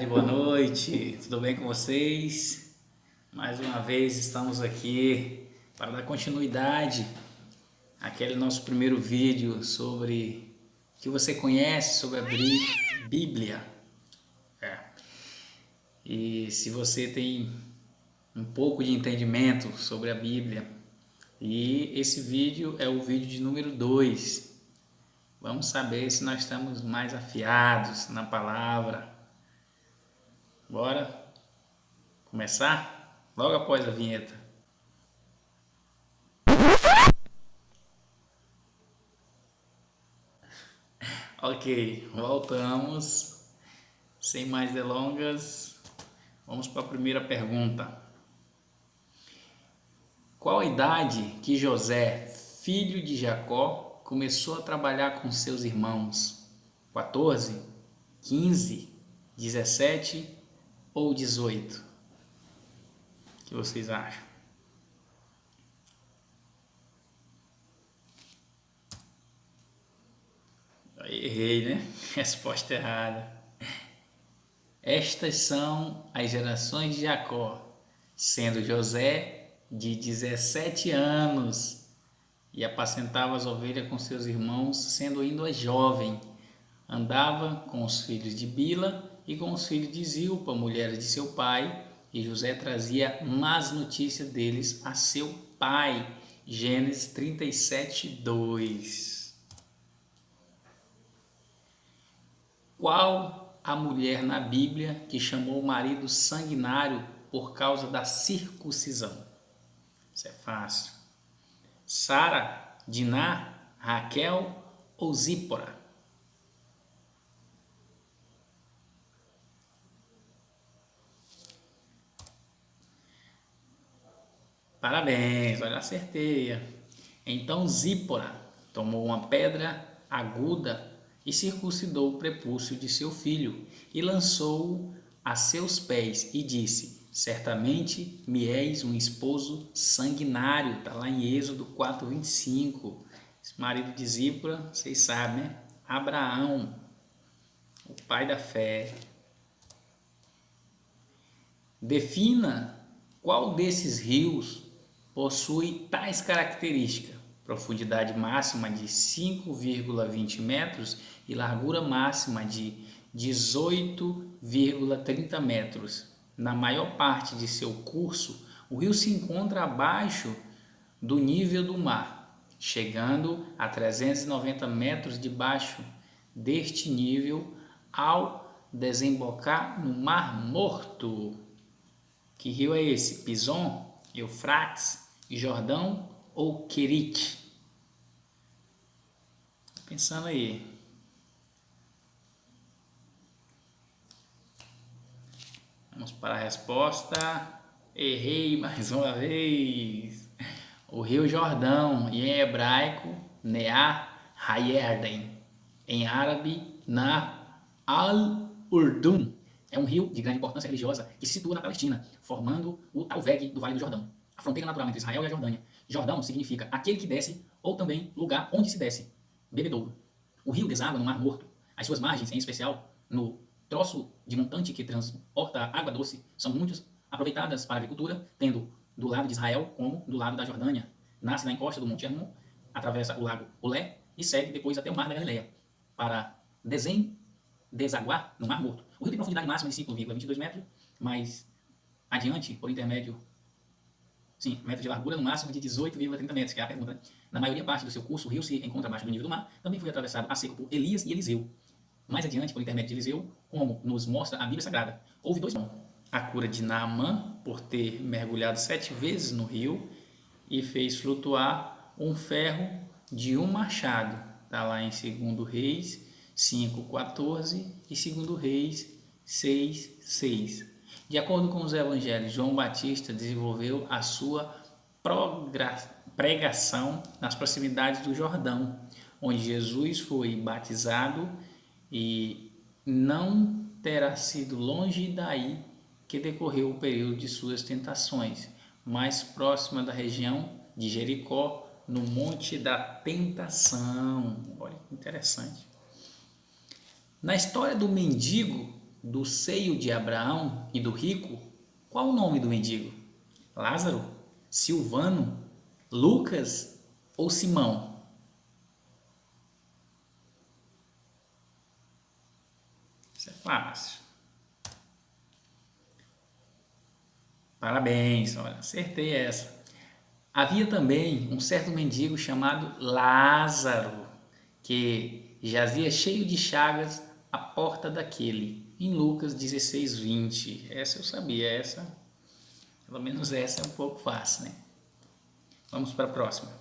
tarde, boa noite, tudo bem com vocês? Mais uma vez estamos aqui para dar continuidade àquele nosso primeiro vídeo sobre o que você conhece sobre a Bíblia. E se você tem um pouco de entendimento sobre a Bíblia, e esse vídeo é o vídeo de número 2. Vamos saber se nós estamos mais afiados na palavra. Bora começar? Logo após a vinheta. Ok, voltamos. Sem mais delongas, vamos para a primeira pergunta. Qual a idade que José, filho de Jacó, começou a trabalhar com seus irmãos? 14, 15, 17 ou 18? O que vocês acham? Errei, né? Resposta errada. Estas são as gerações de Jacó, sendo José de 17 anos e apacentava as ovelhas com seus irmãos, sendo ainda jovem. Andava com os filhos de Bila e com os filhos de Zilpa, mulheres de seu pai, e José trazia más notícias deles a seu pai. Gênesis 37, 2. Qual a mulher na Bíblia que chamou o marido sanguinário por causa da circuncisão? Isso é fácil. Sara, Diná, Raquel ou Zípora? Parabéns, olha, acertei. Então Zípora tomou uma pedra aguda e circuncidou o prepúcio de seu filho e lançou-o a seus pés e disse: certamente me és um esposo sanguinário. Está lá em Êxodo 4:25. Esse marido de Zípora, vocês sabem, né? Abraão, o pai da fé. Defina qual desses rios possui tais características: profundidade máxima de 5,20 metros e largura máxima de 18,30 metros. Na maior parte de seu curso, o rio se encontra abaixo do nível do mar, chegando a 390 metros debaixo deste nível ao desembocar no Mar Morto. Que rio é esse? Pison, Eufrates, Jordão ou Querite? Pensando aí. Vamos para a resposta. Errei mais uma vez. O rio Jordão, e em hebraico, Nea Hayerden. Em árabe, Na al-Urdun. É um rio de grande importância religiosa que se situa na Palestina, formando o Talveg do Vale do Jordão, a fronteira natural entre Israel e a Jordânia. Jordão significa aquele que desce, ou também lugar onde se desce, bebedouro. O rio deságua no Mar Morto. As suas margens, em especial no troço de montante que transporta água doce, são muito aproveitadas para a agricultura, tendo do lado de Israel como do lado da Jordânia. Nasce na encosta do Monte Hermon, atravessa o lago Olé e segue depois até o Mar da Galileia, para desaguar no Mar Morto. O rio tem profundidade máxima de 5,22 metros, mas adiante, por intermédio, metros de largura, no máximo de 18,30 metros, que é a pergunta. Na maioria parte do seu curso, o rio se encontra abaixo do nível do mar. Também foi atravessado a seco por Elias e Eliseu. Mais adiante, por intermédio de Eliseu, como nos mostra a Bíblia Sagrada, houve dois: a cura de Naamã, por ter mergulhado 7 vezes no rio e fez flutuar um ferro de um machado. Está lá em 2 Reis 5:14 e 2 Reis 6:6. De acordo com os evangelhos, João Batista desenvolveu a sua pregação nas proximidades do Jordão, onde Jesus foi batizado, e não terá sido longe daí que decorreu o período de suas tentações, mais próxima da região de Jericó, no Monte da Tentação. Olha que interessante. Na história do mendigo do seio de Abraão e do rico, qual o nome do mendigo? Lázaro, Silvano, Lucas ou Simão? Isso é fácil. Parabéns, olha, acertei essa. Havia também um certo mendigo chamado Lázaro, que jazia cheio de chagas à porta daquele, em Lucas 16:20. Essa eu sabia, pelo menos essa é um pouco fácil, né? Vamos para a próxima.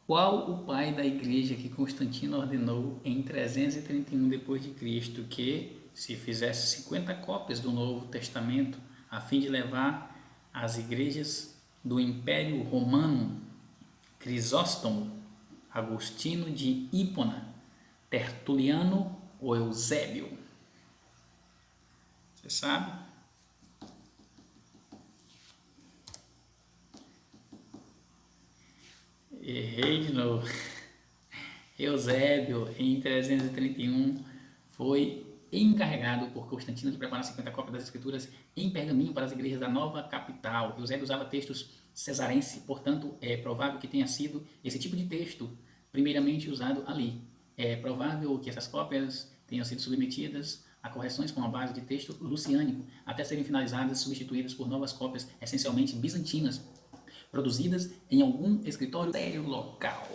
Qual o pai da igreja que Constantino ordenou em 331 d.C. que se fizesse 50 cópias do Novo Testamento a fim de levar às igrejas do Império Romano? Crisóstomo, Agostinho de Hipona, Tertuliano ou Eusébio? Você sabe? Errei de novo. Eusébio, em 331, foi encarregado por Constantino de preparar 50 cópias das escrituras em pergaminho para as igrejas da nova capital. Eusébio usava textos cesarense, portanto, é provável que tenha sido esse tipo de texto primeiramente usado ali. É provável que essas cópias tenham sido submetidas a correções com a base de texto luciânico, até serem finalizadas e substituídas por novas cópias essencialmente bizantinas, produzidas em algum escritório sério local.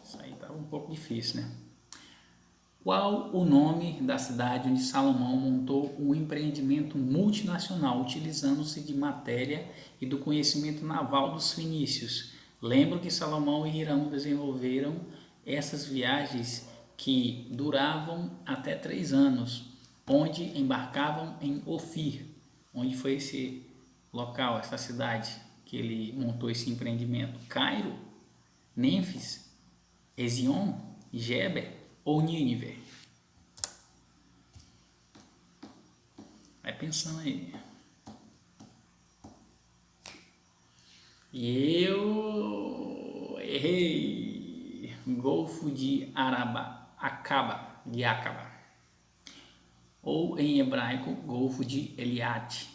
Isso aí estava um pouco difícil, né? Qual o nome da cidade onde Salomão montou um empreendimento multinacional utilizando-se de matéria e do conhecimento naval dos fenícios? Lembro que Salomão e Hirão desenvolveram essas viagens que duravam até 3 anos, onde embarcavam em Ofir. Onde foi esse local, essa cidade que ele montou esse empreendimento? Cairo, Mênfis, Ezion, Geber ou Nínive? Vai pensando aí. E eu errei. Golfo de Acaba. Ou em hebraico, Golfo de Eilat.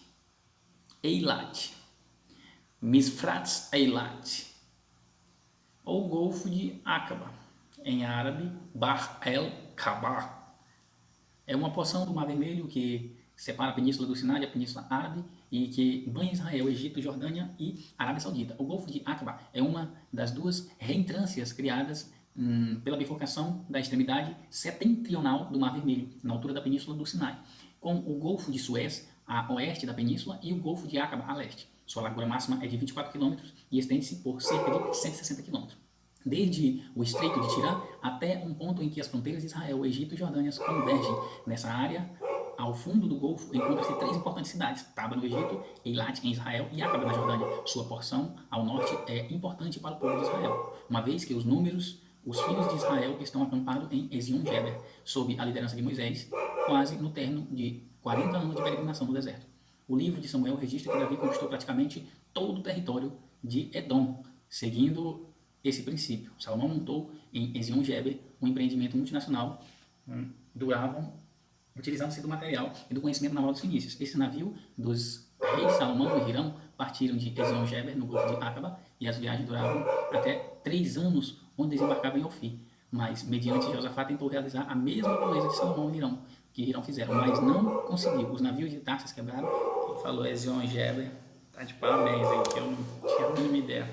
Misfrats Eilat. Ou Golfo de Acaba, em árabe, Bahr el-Khaba. É uma porção do Mar Vermelho que separa a Península do Sinai e a Península Árabe e que banha Israel, Egito, Jordânia e Arábia Saudita. O Golfo de Aqaba é uma das duas reentrâncias criadas pela bifurcação da extremidade setentrional do Mar Vermelho, na altura da Península do Sinai, com o Golfo de Suez a oeste da península e o Golfo de Aqaba a leste. Sua largura máxima é de 24 km e estende-se por cerca de 160 km. Desde o Estreito de Tirã até um ponto em que as fronteiras de Israel, Egito e Jordânia convergem. Nessa área, ao fundo do Golfo, encontram-se 3 importantes cidades: Taba no Egito, Eilat em Israel e Aqaba na Jordânia. Sua porção ao norte é importante para o povo de Israel, uma vez que os filhos de Israel estão acampados em Ezion-Geber, sob a liderança de Moisés, quase no término de 40 anos de peregrinação no deserto. O livro de Samuel registra que Davi conquistou praticamente todo o território de Edom, seguindo esse princípio. Salomão montou em Ezion-Geber um empreendimento multinacional utilizando-se do material e do conhecimento naval dos fenícios. Esse navio dos reis Salomão e Hirão partiram de Ezion-Geber, no Golfo de Aqaba, e as viagens duravam até 3 anos, onde desembarcavam em Ofir. Mas, mediante Josafá, tentou realizar a mesma proeza de Salomão e Hirão, que Hirão fizeram, mas não conseguiu. Os navios de Tarsis quebraram. Quem falou Ezion-Geber tá de parabéns aí, que eu não tinha a mínima ideia.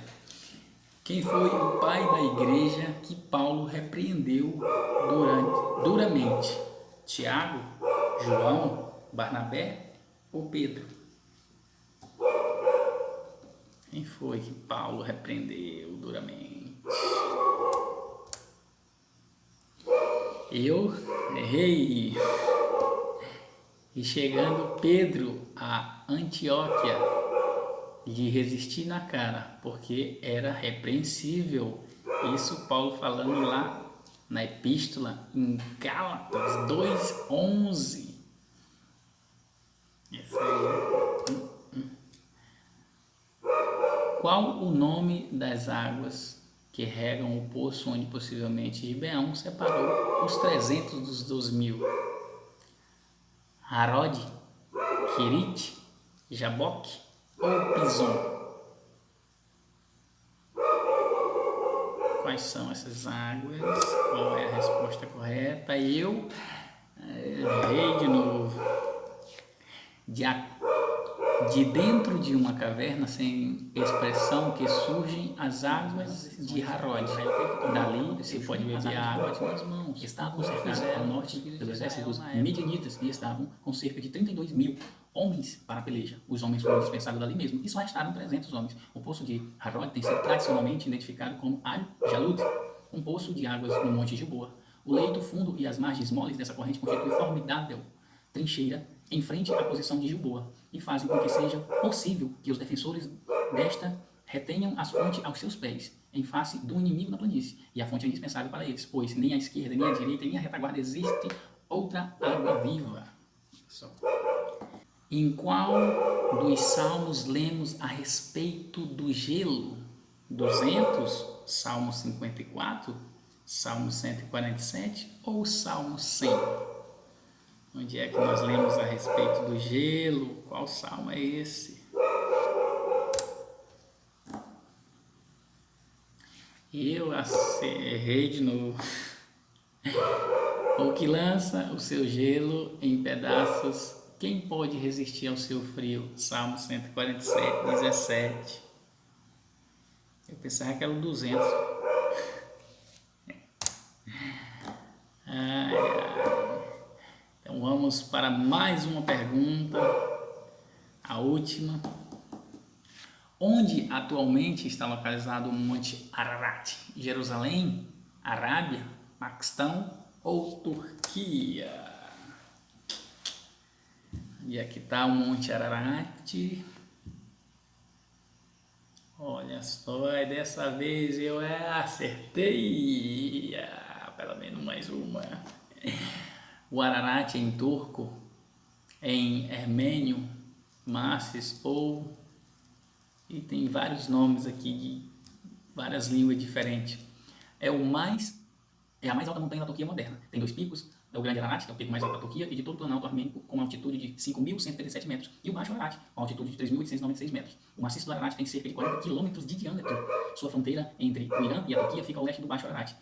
Quem foi o pai da igreja que Paulo repreendeu duramente? Tiago, João, Barnabé ou Pedro? Quem foi que Paulo repreendeu duramente? Eu errei. E chegando Pedro a Antioquia, de resistir na cara, porque era repreensível. Isso Paulo falando lá na epístola em Gálatas 2:11. Isso aí. Qual o nome das águas que regam o poço onde possivelmente Gibeão separou os 300 dos 12.000? Harod, Querite, Jaboque ou Pison? Quais são essas águas? Qual é a resposta correta? Eu errei de novo. De dentro de uma caverna sem expressão que surgem as águas de Harod. Dali você pode beber a água com as mãos. Estavam cercados ao norte pelo exército dos Midianitas e estavam com cerca de 32 mil homens para a peleja. Os homens foram dispensados dali mesmo e só restaram 300 homens. O poço de Harod tem sido tradicionalmente identificado como Al-Jalud, um poço de águas no Monte Gilboa. O leito fundo e as margens moles dessa corrente constituem formidável trincheira em frente à posição de Gilboa e fazem com que seja possível que os defensores desta retenham as fontes aos seus pés, em face do inimigo na planície, e a fonte é indispensável para eles, pois nem à esquerda, nem à direita, nem à retaguarda existe outra água viva. Em qual dos salmos lemos a respeito do gelo? 200, Salmo 54, Salmo 147 ou Salmo 100? Onde é que nós lemos a respeito do gelo? Qual salmo é esse? Eu errei de novo. O que lança o seu gelo em pedaços, quem pode resistir ao seu frio? Salmo 147, 17. Eu pensava que era o 200. Então vamos para mais uma pergunta, a última. Onde atualmente está localizado o Monte Ararat? Jerusalém, Arábia, Paquistão ou Turquia? E aqui está o Monte Ararat. Olha só, dessa vez eu acertei. Pelo menos mais uma. O Ararat em turco, em armênio, Massis ou... E tem vários nomes aqui de várias línguas diferentes. É a mais alta montanha da Turquia moderna. Tem 2 picos, é o Grande Ararat, que é o pico mais alto da Turquia, e de todo o Planalto Armênico, com uma altitude de 5.137 metros, e o Baixo Ararat, com uma altitude de 3.896 metros. O maciço do Ararat tem cerca de 40 quilômetros de diâmetro. Sua fronteira entre o Irã e a Turquia fica ao leste do Baixo Ararat.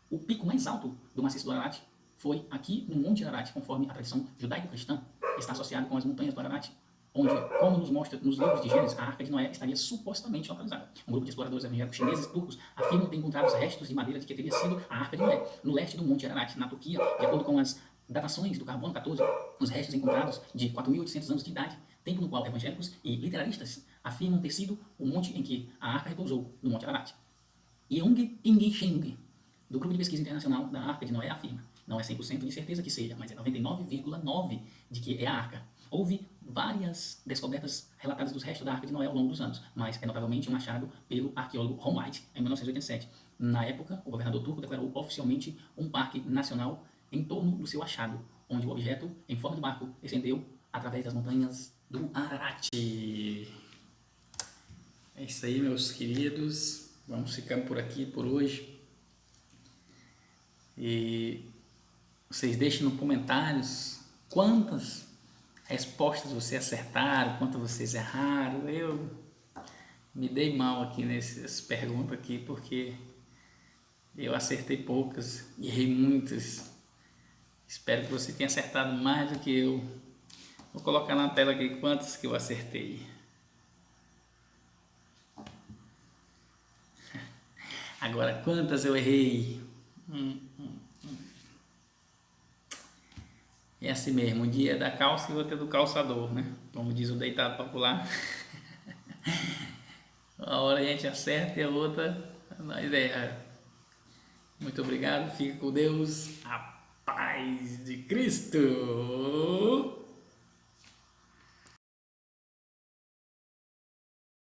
O pico mais alto do maciço do Ararat foi aqui no Monte Ararat, conforme a tradição judaico-cristã, está associado com as montanhas do Ararat, onde, como nos mostra nos livros de Gênesis, a Arca de Noé estaria supostamente localizada. Um grupo de exploradores evangélicos chineses e turcos afirmam ter encontrado os restos de madeira de que teria sido a Arca de Noé, no leste do Monte Ararat, na Turquia. De acordo com as datações do carbono 14, os restos encontrados de 4.800 anos de idade, tempo no qual evangélicos e literaristas afirmam ter sido o monte em que a Arca repousou, no Monte Ararat. Yeong Ingsheng, do Grupo de Pesquisa Internacional da Arca de Noé, afirma: não é 100% de certeza que seja, mas é 99,9% de que é a Arca. Houve várias descobertas relatadas dos restos da Arca de Noé ao longo dos anos, mas é notavelmente um achado pelo arqueólogo Ron White em 1987. Na época, o governador turco declarou oficialmente um parque nacional em torno do seu achado, onde o objeto, em forma de barco, descendeu através das montanhas do Ararat. É isso aí, meus queridos. Vamos ficando por aqui por hoje. E vocês deixem nos comentários quantas respostas vocês acertaram, quantas vocês erraram. Eu me dei mal aqui nessas perguntas aqui, porque eu acertei poucas, errei muitas. Espero que você tenha acertado mais do que eu. Vou colocar na tela aqui quantas que eu acertei. Agora, quantas eu errei? É assim mesmo, um dia é da calça e outro é do calçador, né? Como diz o deitado popular. Uma hora a gente acerta e a outra nós erra. Muito obrigado, fique com Deus, a paz de Cristo!